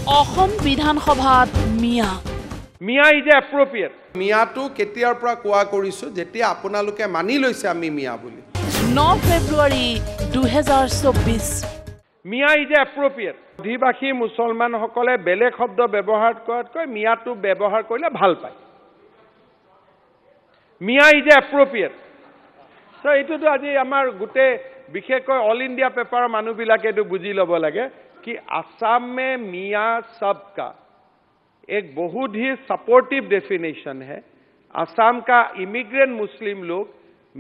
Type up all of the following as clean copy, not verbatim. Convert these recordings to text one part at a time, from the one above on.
অসম বিধানসভাত মিয়া মিয়া is appropriate মিয়াটো কেতিয়াৰ পৰা কোৱা কৰিছো যেতিয়া আপোনালোকে মানি লৈছে আমি মিয়া বুলি 9 ফেব্ৰুৱাৰী 2024 মিয়া ইজ এপ্ৰপ্ৰিয়েট অধিবাসী মুছলমানসকলে বেলেগ শব্দ ব্যৱহাৰ কৰাতকৈ মিয়াটো ব্যৱহাৰ কৰিলে ভাল পায় মিয়া ইজ এপ্ৰপ্ৰিয়েট সো এইটোতো আজি আমাৰ গোটেই বিশেষকৈ অল ইণ্ডিয়া পেপাৰৰ মানুহবিলাকে এইটো বুজি ল'ব লাগে कि असम में मियाँ सबका एक बहुत ही सपोर्टिव डेफिनेशन है असम का इमिग्रेंट मुस्लिम लोग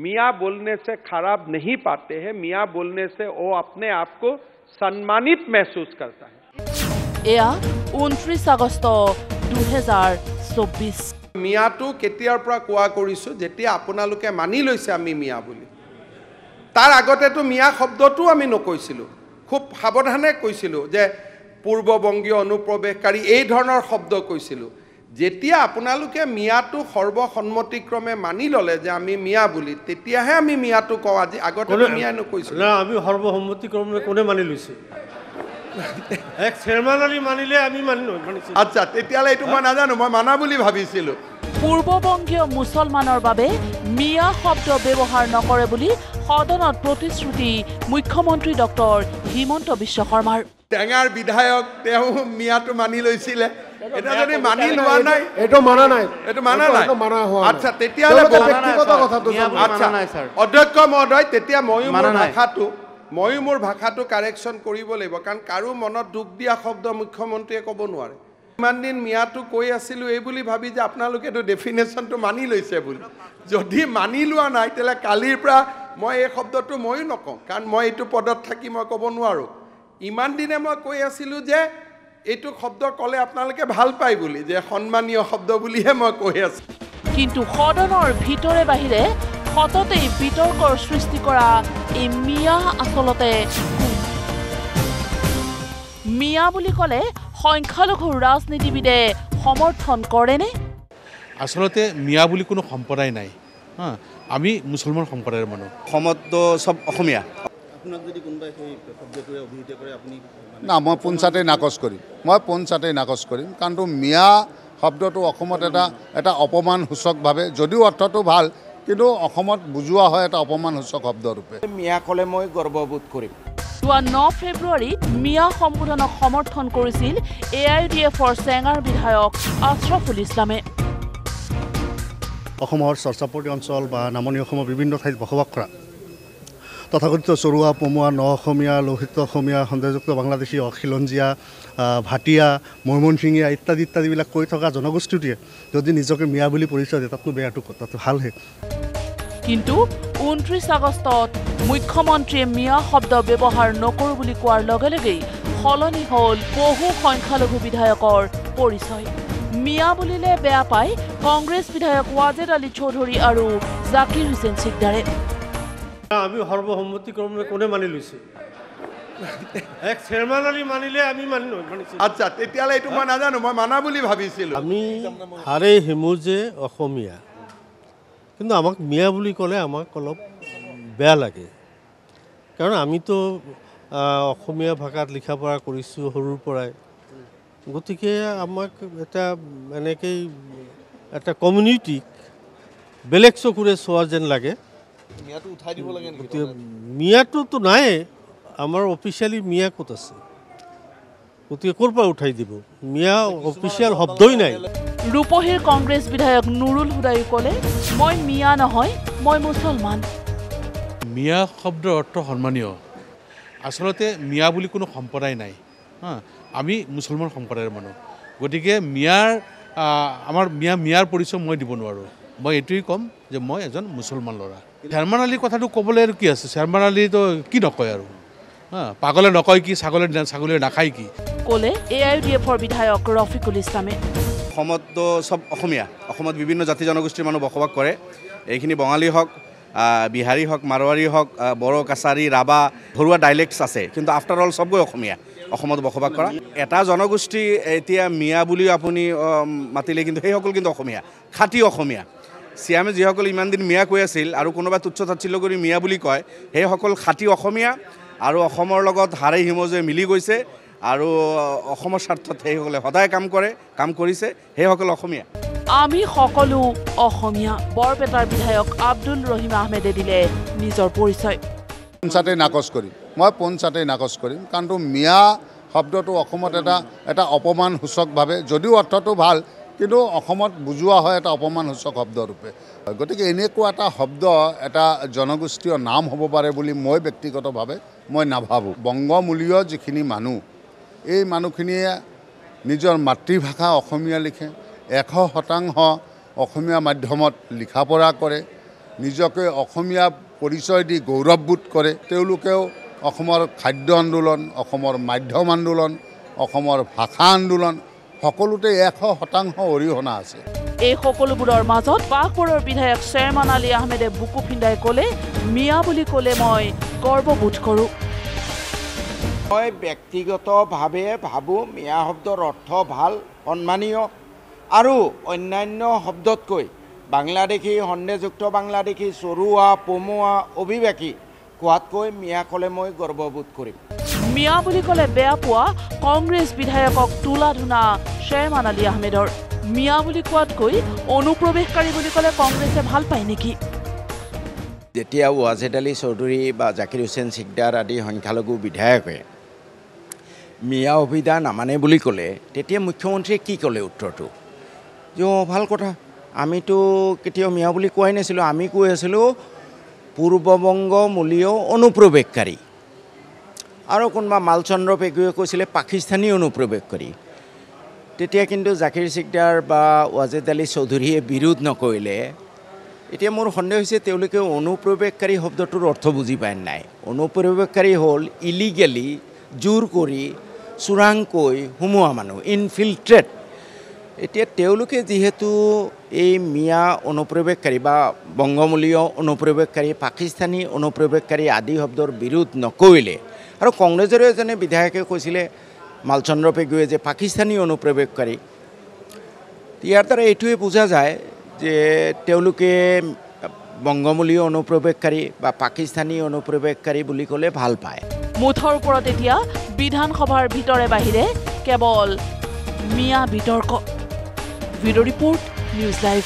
मियाँ बोलने से खराब नहीं पाते हैं मियाँ बोलने से वो अपने आप को सम्मानित महसूस करता है एया 29 আগষ্ট 2024 মিয়াটো কেতিয়াৰ পৰা কোৱা কৰিছো যেতিয়া আপোনালোকে মানি লৈছে আমি মিয়া বুলি তাৰ আগতেতো মিয়া শব্দটো আমি নকৈছিলো খুব সাৱধানে কৈছিলো যে পূৰ্ববংগীয় অনুপ্ৰৱেশকাৰী এই ধৰণৰ শব্দ কৈছিলো যেতিয়া আপোনালোকে মিয়াটো সৰ্বসন্মতিক্ৰমে মানি ললে যে আমি মিয়া বুলি তেতিয়াহে আমি মিয়াটো কওঁ আজি আগতে মিয়া নকৈছিলো না আমি সৰ্বসন্মতিক্ৰমে কোনে মানি লৈছে এক চেৰমানালি মানিলে আমি মানিছো আচ্ছা তেতিয়ালে এইটো মই নাজানো মই মানা বুলি ভাবিছিলো পূৰ্ববংগীয় মুছলমানৰ বাবে মিয়া শব্দ ব্যৱহাৰ নকৰে বুলি সদনত প্ৰতিশ্ৰুতি মুখ্যমন্ত্ৰী ডক্টৰ হিমন্ত বিশ্ব শৰ্মাৰ টেঙাৰ বিধায়ক তেওঁ মিয়াটো মানি লৈছিলে এটা যদি মানি লোৱা নাই এটো মানা নাই আচ্ছা তেতিয়ালে ব্যক্তিগত কথাটো আচ্ছা অধ্যক্ষ মহোদয় তেতিয়া মই মোৰ ভাষাটো কাৰেকশ্যন কৰিব লাগিব কাৰণ কাৰো মনত দুখ দিয়া শব্দ মুখ্যমন্ত্ৰীয়ে ক'ব নোৱাৰে ইমান দিন মিয়াটো কৈ আছিলো এই বুলি ভাবি যে আপোনালোকেটো ডেফিনেশ্যনটো মানি লৈছে বুলি যদি মানি লোৱা নাই তেলে কালিৰ পৰা মই এই শব্দটো ময়ো নকওঁ কাৰণ মই এইটো পদত থাকি মই ক'ব নোৱাৰো ইমান দিনে মই কৈ আছিলো যে এইটো শব্দ ক'লে আপোনালোকে ভাল পায় বুলি যে সন্মানীয় শব্দ বুলিহে মই কৈ আছো কিন্তু সদনৰ ভিতৰে বাহিৰে সততেই বিতৰ্কৰ সৃষ্টি কৰা এই মিয়া আচলতে মিয়া বুলি ক'লে সংখ্যালঘু ৰাজনীতিবিদে সমৰ্থন কৰেনে আসলতে মিয়া বুলি কোনো সম্প্ৰদায় নাই আমি মুছলমান সম্প্ৰদায়ৰ মানুহ অসমতো সব অসমীয়া আপোনাক যদি কোনোবাই সেই শব্দটোৱে অভিহিত কৰে আপুনি না মই পঞ্চায়তে নাকচ কৰিম কাৰণ তো মিয়া শব্দটো অসমত এটা অপমানসূচকভাৱে যদিও অৰ্থটো ভাল কিন্তু অসমত বুজোৱা হয় এটা অপমানসূচক শব্দৰূপে মিয়া ক'লে মই গৰ্ববোধ কৰিম 9 ফেব্ৰুৱাৰীত মিয়া সম্বোধনক সমৰ্থন কৰিছিল AIUDFৰ চেঙাৰ বিধায়ক আশৰাফুল ইছলামে অসমৰ চৰ্চাপতি অঞ্চল বা নামনি অসমৰ বিভিন্ন ঠাইত বসবাস কৰা তথাকথিত চৰুৱা পমুৱা ন অসমীয়া লোহিত অসমীয়া সন্দেহযুক্ত বাংলাদেশী অখিলঞ্জীয়া ভাটিয়া মৈমনসিঙীয়া ইত্যাদিবিলাক কৈ থকা জনগোষ্ঠীটোৱে যদি নিজকে মিয়া বুলি পৰিচয় দিয়ে তাতনো বেয়াটো কথাটো ভালহে কিন্তু 29 আগষ্টত মুখ্যমন্ত্ৰীয়ে মিয়া শব্দ ব্যৱহাৰ নকৰো বুলি কোৱাৰ লগে লগেই সলনি হ'ল বহু সংখ্যালঘু বিধায়কৰ পৰিচয় মিয়া বুলিলে বেয়া পায় কংগ্ৰেছ বিধায়ক ৱাজেদ আলী চৌধুৰী আৰু জাকিৰ হুছেইন সিকদাৰে আমি সৰ্বসন্মতিক্ৰমে কোনে মানি লৈছে এক চেৰমানালি মানিলে আমি মানিছো আচ্ছা তেতিয়ালে এইটো মই নাজানো মই মানা বুলি ভাবিছিলো আমি হাৰে হিমুজে অসমীয়া কিন্তু আমাক মিয়া বুলি ক'লে আমাক অলপ বেয়া লাগে কাৰণ আমিতো অসমীয়া ভাষাত লিখা পঢ়া কৰিছোঁ সৰুৰ পৰাই গতিকে আমাক এটা এনেকৈ এটা কমিউনিটিক বেলেগ চকুৰে চোৱা যেন লাগে মিয়াটো উঠাই দিব লাগে মিয়াটোতো নাই আমাৰ অফিচিয়েলি মিয়া ক'ত আছে গতিকে ক'ৰ পৰা উঠাই দিব মিয়া অফিচিয়েল শব্দই নাই ৰূপহীৰ কংগ্ৰেছ বিধায়ক নুৰুল হুদাই ক'লে মই মিয়া নহয় মই মুছলমান মিয়া শব্দৰ অৰ্থ সন্মানীয় আসলতে মিয়া বুলি কোনো সম্প্ৰদায় নাই আমি মুছলমান সম্প্ৰদায়ৰ মানুহ গতিকে আমাৰ মিয়াৰ পৰিচয় মই দিব নোৱাৰোঁ মই এইটোৱেই ক'ম যে মই এজন মুছলমান ল'ৰা চেয়াৰমান আলীৰ কথাটো ক'বলৈ আৰু কি আছে চেয়াৰমান আলীতো কি নকয় আৰু পাগলে নকয় কি ছাগলে নাখায় কি ক'লে AIUDFৰ বিধায়ক ৰফিকুল ইছলামে অসমতো সব অসমীয়া অসমত বিভিন্ন জাতি জনগোষ্ঠীৰ মানুহ বসবাস কৰে এইখিনি বঙালী হওক বিহাৰী হওক মাৰোৱাৰী হওক বড়ো কাছাৰী ৰাভা ঘৰুৱা ডাইলেক্টছ আছে কিন্তু আফটাৰ অল সবগৈ অসমীয়া অসমত বসবাস কৰা এটা জনগোষ্ঠী এতিয়া মিয়া বুলি আপুনি মাতিলে কিন্তু সেইসকল কিন্তু অসমীয়া খাঁটি অসমীয়া সিয়ামে যিসকল ইমান দিন মিয়া কৈ আছিল আৰু কোনোবা তুচ্ছ তাচ্ছিল্য কৰি মিয়া বুলি কয় সেইসকল খাঁটি অসমীয়া আৰু অসমৰ লগত হাৰে হিমজে মিলি গৈছে আৰু অসমৰ স্বাৰ্থত সেইসকলে সদায় কাম কৰিছে সেইসকল অসমীয়া আমি সকলো অসমীয়া বৰপেটাৰ বিধায়ক আব্দুল ৰহিম আহমেদে দিলে নিজৰ পৰিচয় পঞ্চায়তে নাকচ কৰিম মই পঞ্চায়তে নাকচ কৰিম কাৰণ মিয়া শব্দটো অসমত এটা অপমানসূচকভাৱে যদিও অৰ্থটো ভাল কিন্তু অসমত বুজোৱা হয় এটা অপমানসূচক শব্দৰূপে গতিকে এনেকুৱা এটা শব্দ এটা জনগোষ্ঠীয় নাম হ'ব পাৰে বুলি মই ব্যক্তিগতভাৱে মই নাভাবোঁ বংগমূলীয় যিখিনি মানুহ এই মানুহখিনিয়ে নিজৰ মাতৃভাষা অসমীয়া লিখে 100% অসমীয়া মাধ্যমত লিখা পঢ়া কৰে নিজকে অসমীয়া পৰিচয় দি গৌৰৱবোধ কৰে তেওঁলোকেও অসমৰ খাদ্য আন্দোলন অসমৰ মাধ্যম আন্দোলন অসমৰ ভাষা আন্দোলন সকলোতে 100% অৰিহণা আছে এই সকলোবোৰৰ মাজত বাঘবৰৰ বিধায়ক চেয়াৰমান আলী আহমেদে বুকু ফিন্দাই ক'লে মিয়া বুলি ক'লে মই গৰ্ববোধ কৰোঁ মই ব্যক্তিগতভাৱে ভাবোঁ মিয়া শব্দৰ অৰ্থ ভাল সন্মানীয় আৰু অন্যান্য শব্দতকৈ বাংলাদেশী সন্দেহযুক্ত বাংলাদেশী চৰুৱা পমুৱা অভিবাসী কোৱাতকৈ মিয়া ক'লে মই গৰ্ববোধ কৰিম মিয়া বুলি ক'লে বেয়া পোৱা কংগ্ৰেছ বিধায়কক তোলা ধুনা চেয়াৰমান আলী আহমেদৰ মিয়া বুলি কোৱাতকৈ অনুপ্ৰৱেশকাৰী বুলি ক'লে কংগ্ৰেছে ভাল পায় নেকি যেতিয়া ৱাজেদ আলী চৌধুৰী বা জাকিৰ হুছেইন চিকদাৰ আদি সংখ্যালঘু বিধায়কে মিয়া অভিধা নামানে বুলি ক'লে তেতিয়া মুখ্যমন্ত্ৰীয়ে কি ক'লে উত্তৰটো যে ভাল কথা আমিতো কেতিয়াও মিয়া বুলি কোৱাই নাছিলোঁ আমি কৈ আছিলোঁ পূৰ্ববংগমূলীয় অনুপ্ৰৱেশকাৰী আৰু কোনোবা মালচন্দ্ৰ পেগুৱে কৈছিলে পাকিস্তানী অনুপ্ৰৱেশকাৰী তেতিয়া কিন্তু জাকিৰ চিকদাৰ বা ৱাজেদ আলী চৌধুৰীয়ে বিৰোধ নকৰিলে এতিয়া মোৰ সন্দেহ হৈছে তেওঁলোকে অনুপ্ৰৱেশকাৰী শব্দটোৰ অৰ্থ বুজি পায় নাই অনুপ্ৰৱেশকাৰী হ'ল ইলিগেলি জোৰ কৰি চোৰাংকৈ সোমোৱা মানুহ ইনফিল্ট্ৰেট এতিয়া তেওঁলোকে যিহেতু এই মিয়া অনুপ্ৰৱেশকাৰী বা বংগমূলীয় অনুপ্ৰৱেশকাৰী পাকিস্তানী অনুপ্ৰৱেশকাৰী আদি শব্দৰ বিৰোধ নকৰিলে আৰু কংগ্ৰেছৰে এজনে বিধায়কে কৈছিলে মালচন্দ্ৰ পেগুৱে যে পাকিস্তানী অনুপ্ৰৱেশকাৰী ইয়াৰ দ্বাৰা এইটোৱে বুজা যায় যে তেওঁলোকে বংগমূলীয় অনুপ্ৰৱেশকাৰী বা পাকিস্তানী অনুপ্ৰৱেশকাৰী বুলি ক'লে ভাল পায় মুঠৰ ওপৰত এতিয়া বিধানসভাৰ ভিতৰে বাহিৰে কেৱল মিয়া বিতৰ্ক ভিডিঅ' ৰিপৰ্ট নিউজ লাইভ